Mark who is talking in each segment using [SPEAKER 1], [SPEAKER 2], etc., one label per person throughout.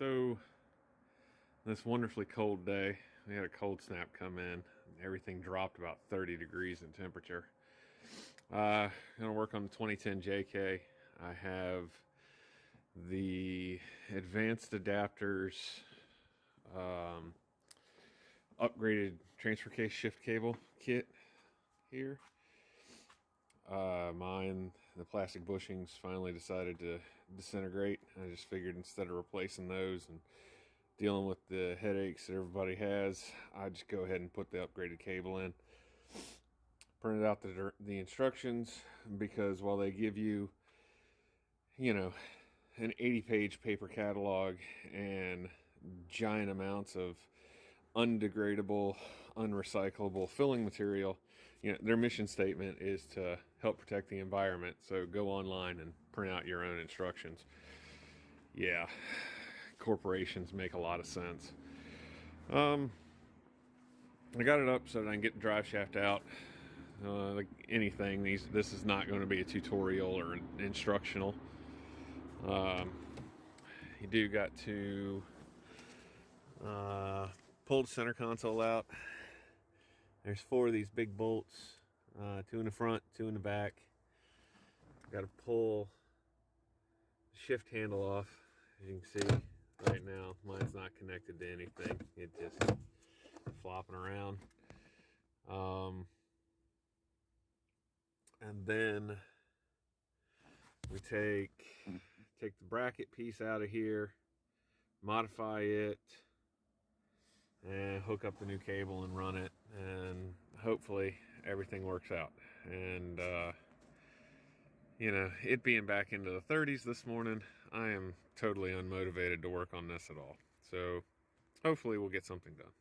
[SPEAKER 1] So, this wonderfully cold day, we had a cold snap come in. Everything dropped about 30 degrees in temperature. Gonna work on the 2010 JK. I have the advanced adapters, upgraded transfer case shift cable kit here. The plastic bushings finally decided to disintegrate. I just figured instead of replacing those and dealing with the headaches that everybody has, I just go ahead and put the upgraded cable in. Printed out the instructions, because while they give you, an 80-page paper catalog and giant amounts of undegradable, unrecyclable filling material, their mission statement is to help protect the environment. So go online and print out your own instructions. Yeah, corporations make a lot of sense. I got it up so that I can get the drive shaft out. Like anything, this is not going to be a tutorial or instructional. You do got to pull the center console out. There's 4 of these big bolts, 2 in the front, 2 in the back. Got to pull the shift handle off. As you can see right now, mine's not connected to anything. It just flopping around. And then we take the bracket piece out of here, modify it, and hook up the new cable and run it, and hopefully everything works out. And it being back into the 30s this morning, I am totally unmotivated to work on this at all. So hopefully we'll get something done.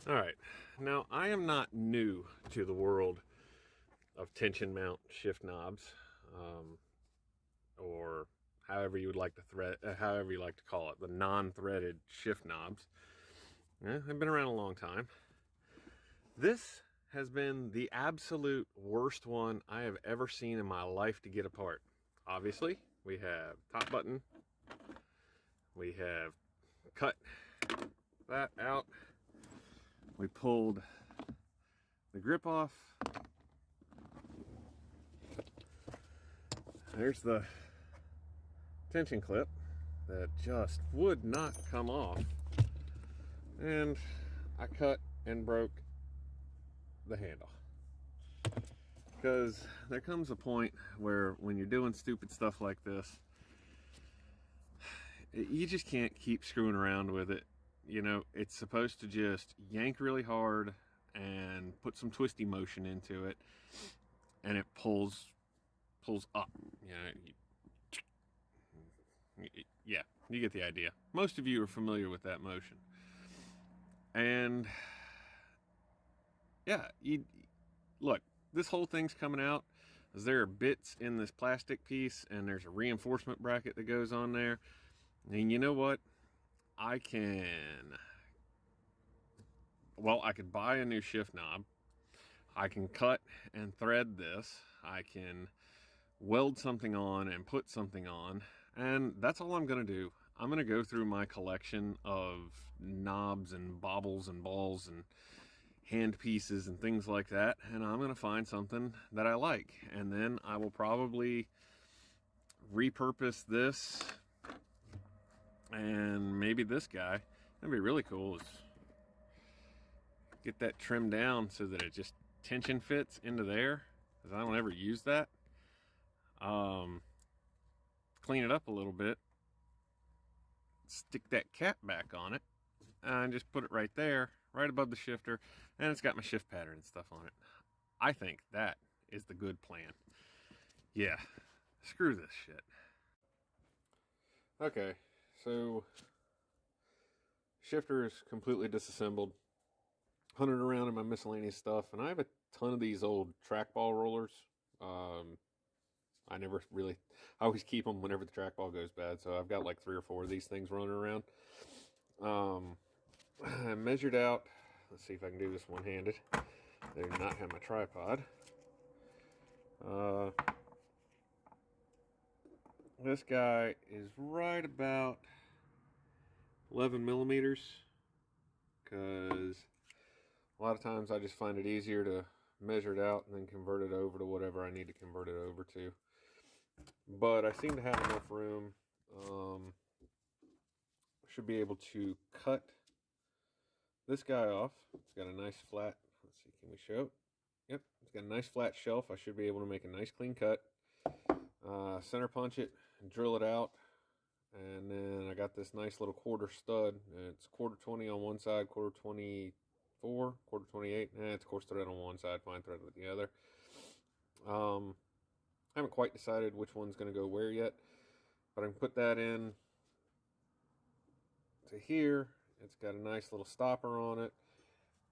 [SPEAKER 1] All right, now I am not new to the world of tension mount shift knobs, or however you would like to however you like to call it, the non-threaded shift knobs. Yeah, they've been around a long time. This has been the absolute worst one I have ever seen in my life to get apart. Obviously, we have top button, we have cut that out, we pulled the grip off, there's the tension clip that just would not come off, and I cut and broke the handle. Because there comes a point where when you're doing stupid stuff like this, you just can't keep screwing around with it. You know, it's supposed to just yank really hard and put some twisty motion into it, and it pulls up. Yeah, you get the idea. Most of you are familiar with that motion. And yeah, look, this whole thing's coming out as there are bits in this plastic piece, and there's a reinforcement bracket that goes on there. And you know what? I could buy a new shift knob. I can cut and thread this. I can weld something on and put something on. And that's all I'm going to do. I'm going to go through my collection of knobs and baubles and balls and hand pieces and things like that, and I'm going to find something that I like, and then I will probably repurpose this, and maybe this guy. That'd be really cool, is get that trimmed down so that it just tension fits into there, because I don't ever use that. Clean it up a little bit, stick that cap back on it, and just put it right there, right above the shifter, and it's got my shift pattern and stuff on it. I think that is the good plan. Yeah, screw this shit. Okay, so shifter is completely disassembled. Hunted around in my miscellaneous stuff, and I have a ton of these old trackball rollers. I always keep them whenever the trackball goes bad, so I've got like 3 or 4 of these things running around. I measured out, let's see if I can do this one-handed. I do not have my tripod. This guy is right about 11 millimeters, because a lot of times I just find it easier to measure it out and then convert it over to whatever I need to convert it over to. But I seem to have enough room. Should be able to cut this guy off. It's got a nice flat, let's see, can we show? Yep, it's got a nice flat shelf. I should be able to make a nice clean cut. Center punch it and drill it out. And then I got this nice little quarter stud. It's 1/4 on one side, 1/4 1/28. It's coarse thread on one side, fine thread with the other. I haven't quite decided which one's going to go where yet, but I can put that in to here. It's got a nice little stopper on it.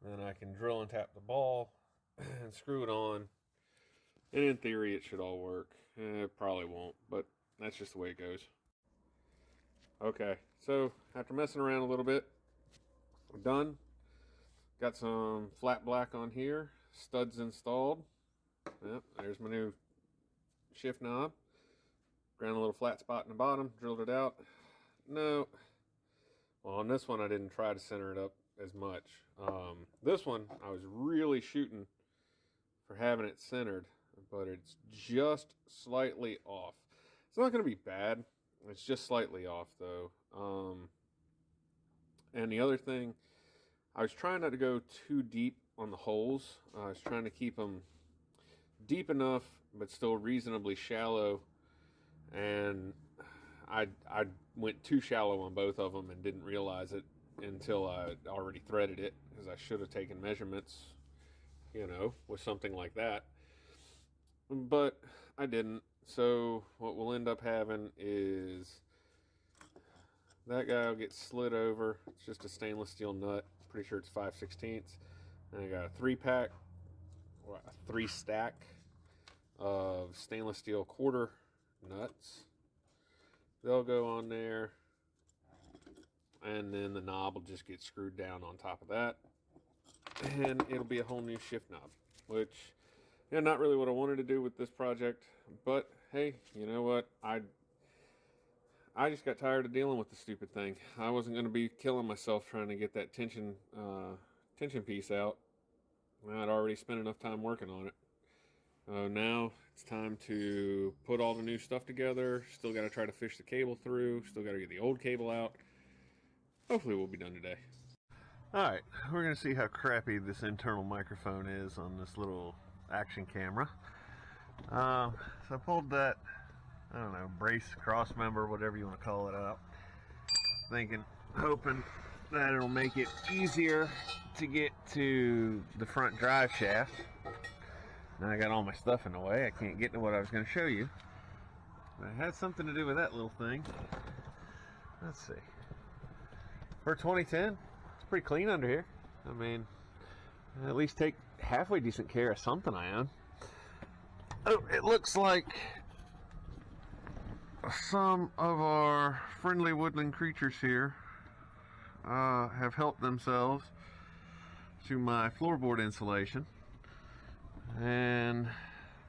[SPEAKER 1] Then I can drill and tap the ball and screw it on. And in theory, it should all work. It probably won't, but that's just the way it goes. Okay, so after messing around a little bit, I'm done. Got some flat black on here. Studs installed. Yep, there's my new shift knob. Ground a little flat spot in the bottom. Drilled it out. No. Well, on this one, I didn't try to center it up as much. This one, I was really shooting for having it centered, but it's just slightly off. It's not going to be bad. It's just slightly off, though. And the other thing, I was trying not to go too deep on the holes. I was trying to keep them deep enough, but still reasonably shallow. And I went too shallow on both of them and didn't realize it until I already threaded it, because I should have taken measurements, with something like that. But I didn't. So what we'll end up having is that guy will get slid over. It's just a stainless steel nut, Pretty sure it's 5/16. And I got a 3-pack, or a 3-stack of stainless steel quarter nuts. They'll go on there, and then the knob will just get screwed down on top of that, and it'll be a whole new shift knob, which, yeah, not really what I wanted to do with this project, but hey, you know what, I just got tired of dealing with the stupid thing. I wasn't going to be killing myself trying to get that tension piece out. I'd already spent enough time working on it. Now it's time to put all the new stuff together. Still got to try to fish the cable through. Still got to get the old cable out. Hopefully we'll be done today. Alright, we're going to see how crappy this internal microphone is on this little action camera. So I pulled that, I don't know, brace, cross member, whatever you want to call it out. Hoping that it'll make it easier to get to the front drive shaft. Now I got all my stuff in the way. I can't get to what I was going to show you. But it had something to do with that little thing. Let's see. For 2010, it's pretty clean under here. I mean, at least take halfway decent care of something I own. Oh, it looks like some of our friendly woodland creatures here have helped themselves to my floorboard insulation. And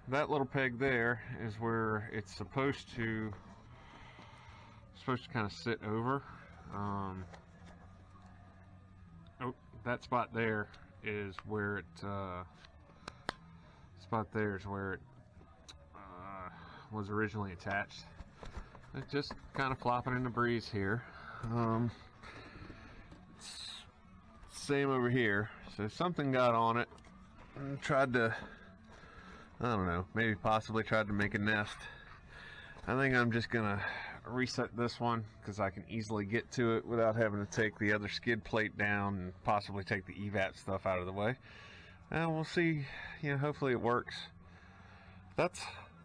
[SPEAKER 1] that little peg there is where it's supposed to kind of sit over. Oh, that spot there is where it was originally attached. It's just kind of flopping in the breeze here. Same over here. So something got on it and tried to, I don't know, maybe possibly tried to make a nest. I think I'm just gonna reset this one because I can easily get to it without having to take the other skid plate down and possibly take the EVAP stuff out of the way. And we'll see, you know, hopefully it works. That's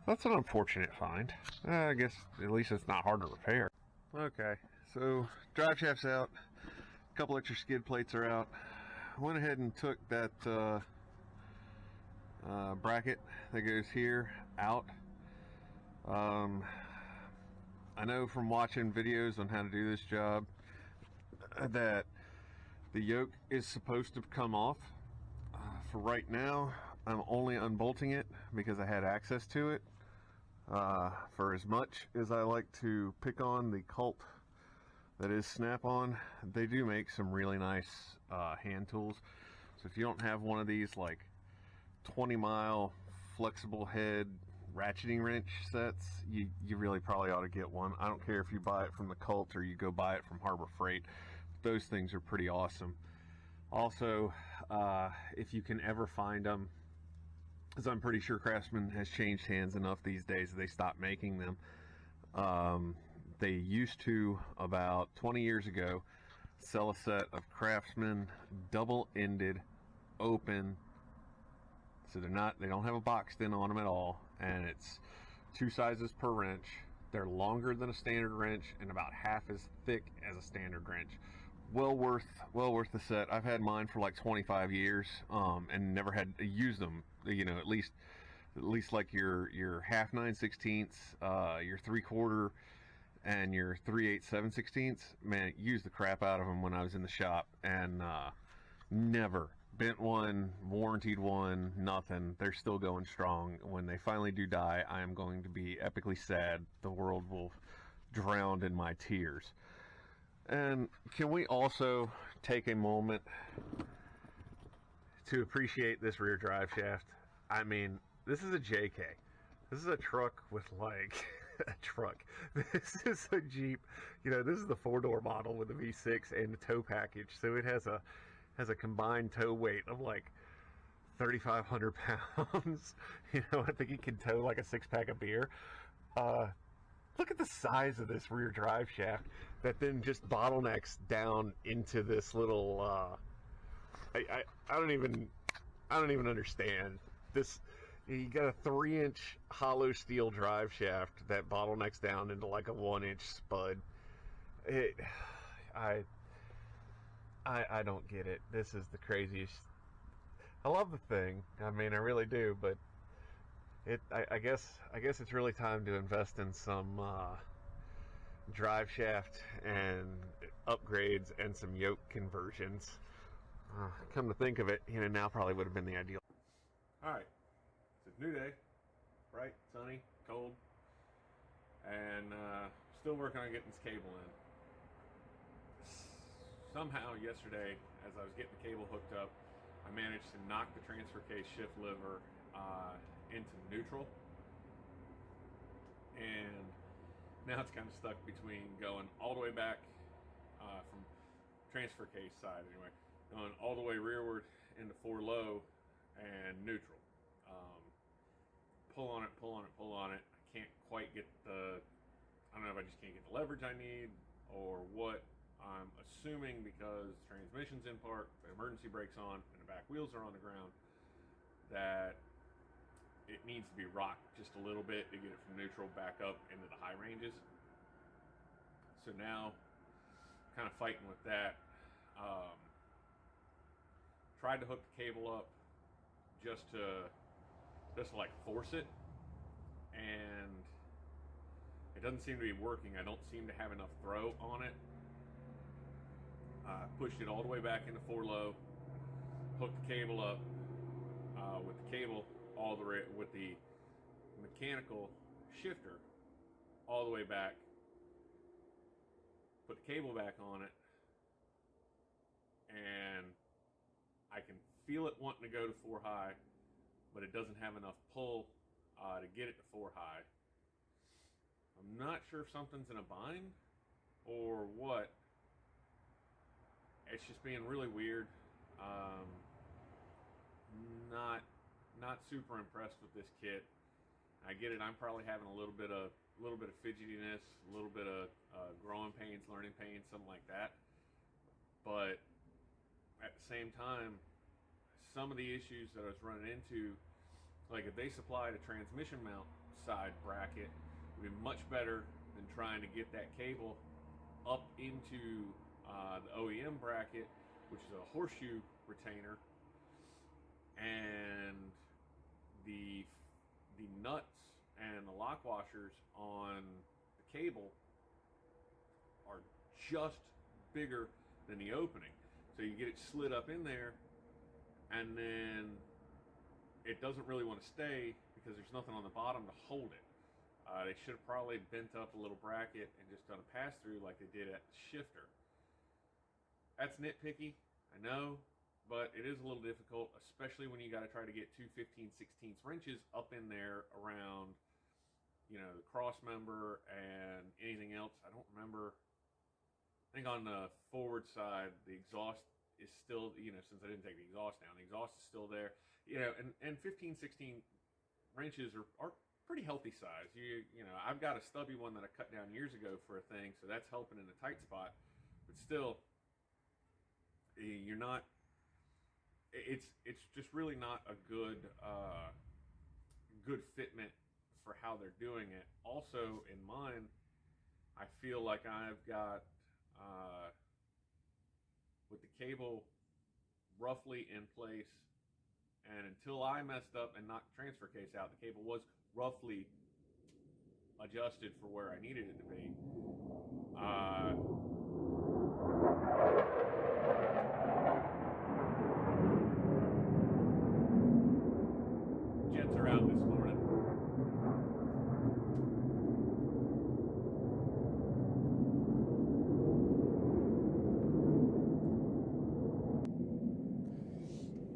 [SPEAKER 1] an unfortunate find. I guess at least it's not hard to repair. Okay, so drive shaft's out. A couple extra skid plates are out. I went ahead and took that bracket that goes here out. I know from watching videos on how to do this job that the yoke is supposed to come off. For right now, I'm only unbolting it because I had access to it. For as much as I like to pick on the cult that is Snap-on, they do make some really nice hand tools. So if you don't have one of these like 20-mile flexible head ratcheting wrench sets, you really probably ought to get one. I don't care if you buy it from the cult or you go buy it from Harbor Freight. Those things are pretty awesome. Also, if you can ever find them, because I'm pretty sure Craftsman has changed hands enough these days that they stopped making them. They used to, about 20 years ago, sell a set of Craftsman double-ended open, so they don't have a box in on them at all, and it's 2 sizes per wrench. They're longer than a standard wrench and about half as thick as a standard wrench. Well worth the set. I've had mine for like 25 years and never had to use them. You know, at least like your half 9/16, your 3/4, and your 3/8 7/16. Man, used the crap out of them when I was in the shop, and never bent one, warranted one, nothing. They're still going strong. When they finally do die, I am going to be epically sad. The world will drown in my tears. And can we also take a moment to appreciate this rear drive shaft? I mean, this is a JK. This is a truck with like a truck. This is a Jeep. You know, this is the 4-door model with the V6 and the tow package. So it has a combined tow weight of like 3,500 pounds. You know, I think it can tow like a 6-pack of beer. Look at the size of this rear drive shaft that then just bottlenecks down into this little I don't even understand this. You got a 3-inch hollow steel drive shaft that bottlenecks down into like a 1-inch spud. I don't get it. This is the craziest. I love the thing. I mean, I really do, but I guess it's really time to invest in some drive shaft and upgrades and some yoke conversions. Come to think of it, now probably would have been the ideal. All right, it's a new day, bright, sunny, cold, and still working on getting this cable in. Somehow yesterday, as I was getting the cable hooked up, I managed to knock the transfer case shift lever into neutral, and now it's kind of stuck between going all the way back from transfer case side anyway, going all the way rearward into 4 low and neutral. Pull on it, pull on it, pull on it. I can't quite get I don't know if I just can't get the leverage I need or what. I'm assuming because transmission's in park, the emergency brake's on, and the back wheels are on the ground, that it needs to be rocked just a little bit to get it from neutral back up into the high ranges. So now, kind of fighting with that. Tried to hook the cable up just to like force it, and it doesn't seem to be working. I don't seem to have enough throw on it. Pushed it all the way back into 4 low, hooked the cable up with the cable all the way with the mechanical shifter all the way back, put the cable back on it, and I can feel it wanting to go to 4 high, but it doesn't have enough pull to get it to 4 high. I'm not sure if something's in a bind or what. It's just being really weird. Not super impressed with this kit. I get it. I'm probably having a little bit of fidgetiness, a little bit of growing pains, learning pains, something like that. But at the same time, some of the issues that I was running into, like if they supplied a transmission mount side bracket, it would be much better than trying to get that cable up into the OEM bracket, which is a horseshoe retainer, and the nuts and the lock washers on the cable are just bigger than the opening. So you get it slid up in there, and then it doesn't really want to stay because there's nothing on the bottom to hold it. They should have probably bent up a little bracket and just done a pass-through like they did at the shifter. That's nitpicky, I know, but it is a little difficult, especially when you got to try to get 2 15/16 wrenches up in there around, the cross member and anything else. I don't remember. I think on the forward side, the exhaust is still, since I didn't take the exhaust down, the exhaust is still there. And 15/16 wrenches are pretty healthy size. I've got a stubby one that I cut down years ago for a thing, so that's helping in the tight spot. But still, you're not. It's just really not a good fitment for how they're doing it. Also, in mine, I feel like I've got with the cable roughly in place, and until I messed up and knocked the transfer case out, the cable was roughly adjusted for where I needed it to be. Jets are out this morning.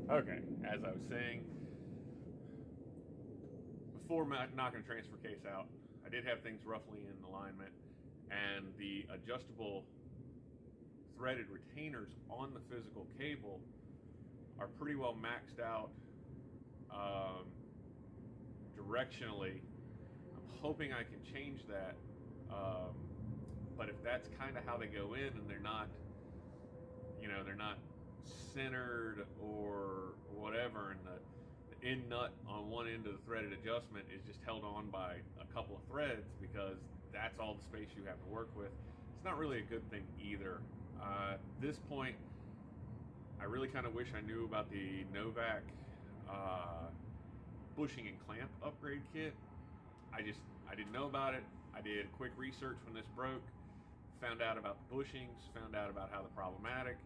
[SPEAKER 1] Okay, as I was saying, before knocking the transfer case out, I did have things roughly in alignment, and the adjustable threaded retainers on the physical cable are pretty well maxed out directionally. I'm hoping I can change that, but if that's kind of how they go in and they're not centered or whatever, and the end nut on one end of the threaded adjustment is just held on by a couple of threads because that's all the space you have to work with, it's not really a good thing either. At this point, I really kind of wish I knew about the Novak bushing and clamp upgrade kit. I didn't know about it. I did quick research when this broke, found out about the bushings, found out about how they're problematic,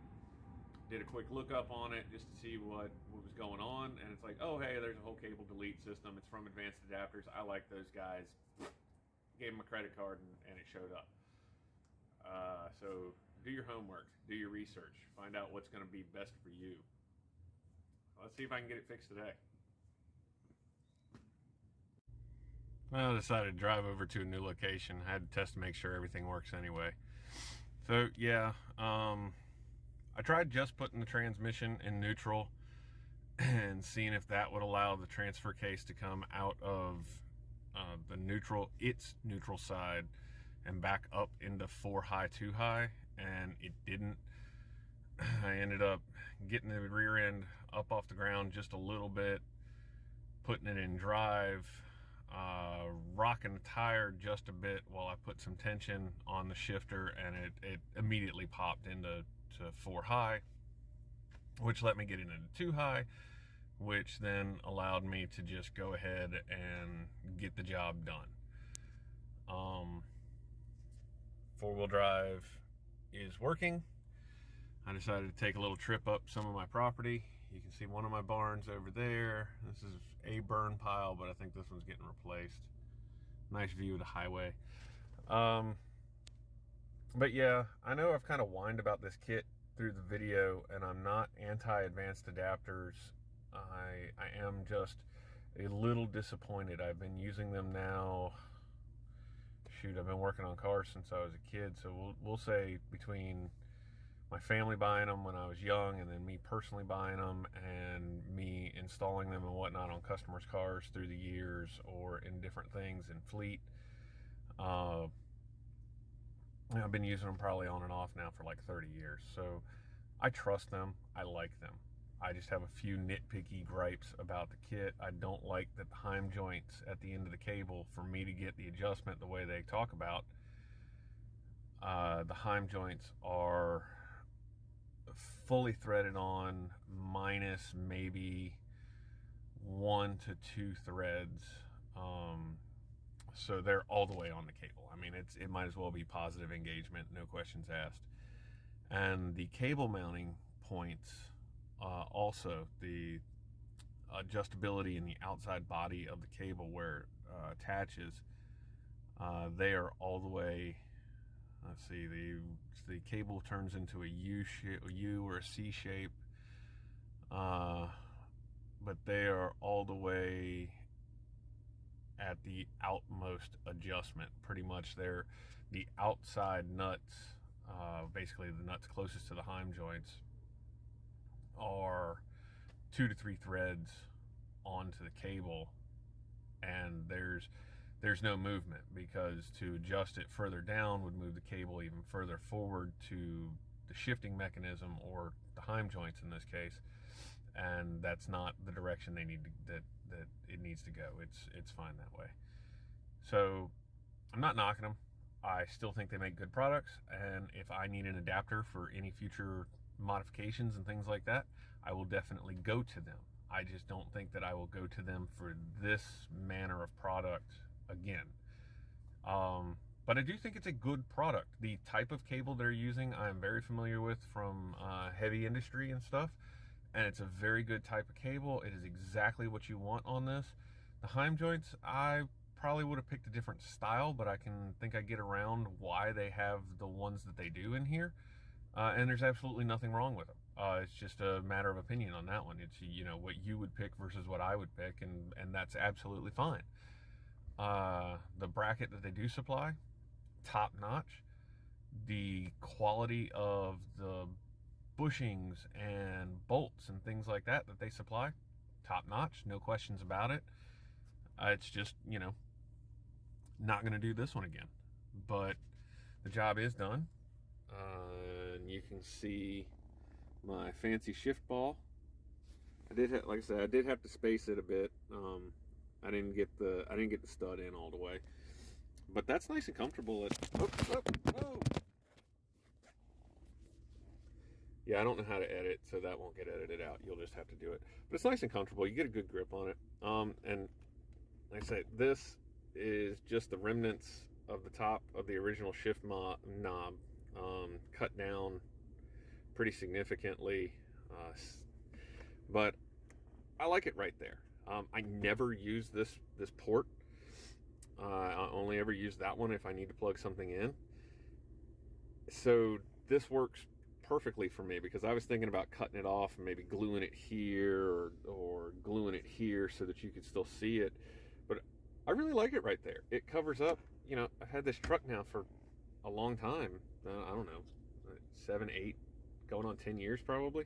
[SPEAKER 1] did a quick lookup on it just to see what was going on, and it's like, oh hey, there's a whole cable delete system. It's from Advanced Adapters. I like those guys. Gave them a credit card and it showed up. So do your homework, do your research, find out what's going to be best for you. Let's see if I can get it fixed today. Well, I decided to drive over to a new location. I had to test to make sure everything works anyway. So yeah, I tried just putting the transmission in neutral and seeing if that would allow the transfer case to come out of its neutral side and back up into 4 high 2 high, and it didn't. I ended up getting the rear end up off the ground just a little bit, putting it in drive, rocking the tire just a bit while I put some tension on the shifter, and it immediately popped into 4 high, which let me get into 2 high, which then allowed me to just go ahead and get the job done. 4-wheel drive is working. I decided to take a little trip up some of my property. You can see one of my barns over there. This is a burn pile, but I think this one's getting replaced. Nice view of the highway. But yeah, I know I've kind of whined about this kit through the video, and I'm not anti-advanced adapters. I am just a little disappointed. I've been using them now. Shoot, I've been working on cars since I was a kid, so we'll say between my family buying them when I was young, and then me personally buying them, and me installing them and whatnot on customers' cars through the years, or in different things in fleet. I've been using them probably on and off now for like 30 years, so I trust them. I like them. I just have a few nitpicky gripes about the kit. I don't like that the heim joints at the end of the cable, for me to get the adjustment the way they talk about, the heim joints are fully threaded on, minus maybe 1 to 2 threads. So they're all the way on the cable. I mean, it might as well be positive engagement, no questions asked. And the cable mounting points, also the adjustability in the outside body of the cable where it attaches, they are all the way. Let's see, the cable turns into a U or a C shape, but they are all the way at the outmost adjustment. Pretty much they're the outside nuts, basically the nuts closest to the heim joints, are 2 to 3 threads onto the cable, and there's no movement, because to adjust it further down would move the cable even further forward to the shifting mechanism, or the heim joints in this case, and that's not the direction they need to, that it needs to go. It's fine that way. So I'm not knocking them. I still think they make good products, and if I need an adapter for any future modifications and things like that, I will definitely go to them. I just don't think that I will go to them for this manner of product again. But I do think it's a good product. The type of cable they're using, I'm very familiar with from heavy industry and stuff, and it's a very good type of cable. It is exactly what you want on this. The heim joints, I probably would have picked a different style, but I think I get around why they have the ones that they do in here. And there's absolutely nothing wrong with them. It's just a matter of opinion on that one. It's, you know, what you would pick versus what I would pick, and that's absolutely fine. The bracket that they do supply, top notch. The quality of the bushings and bolts and things like that they supply, top notch, no questions about it. It's just, you know, not going to do this one again, but the job is done. And you can see my fancy shift ball. Like I said, I did have to space it a bit. I didn't get the stud in all the way, but that's nice and comfortable. Yeah, I don't know how to edit, so that won't get edited out. You'll just have to do it. But it's nice and comfortable. You get a good grip on it. And like I say, this is just the remnants of the top of the original shift knob, cut down pretty significantly. But I like it right there. I never use this port. I only ever use that one if I need to plug something in. So this works perfectly for me, because I was thinking about cutting it off and maybe gluing it here or gluing it here so that you could still see it. But I really like it right there. It covers up, you know, I've had this truck now for a long time. I don't know, 7, 8, going on 10 years probably.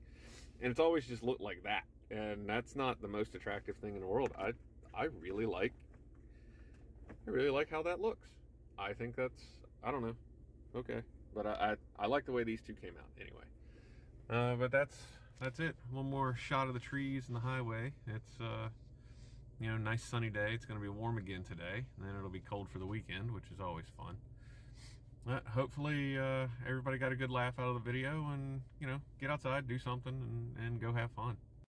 [SPEAKER 1] And it's always just looked like that. And that's not the most attractive thing in the world. I really like how that looks. I think that's, I don't know. Okay. But I like the way these two came out anyway. But that's it. One more shot of the trees and the highway. It's you know, nice sunny day. It's going to be warm again today, and then it'll be cold for the weekend, which is always fun. Hopefully everybody got a good laugh out of the video, and you know, get outside, do something, and go have fun.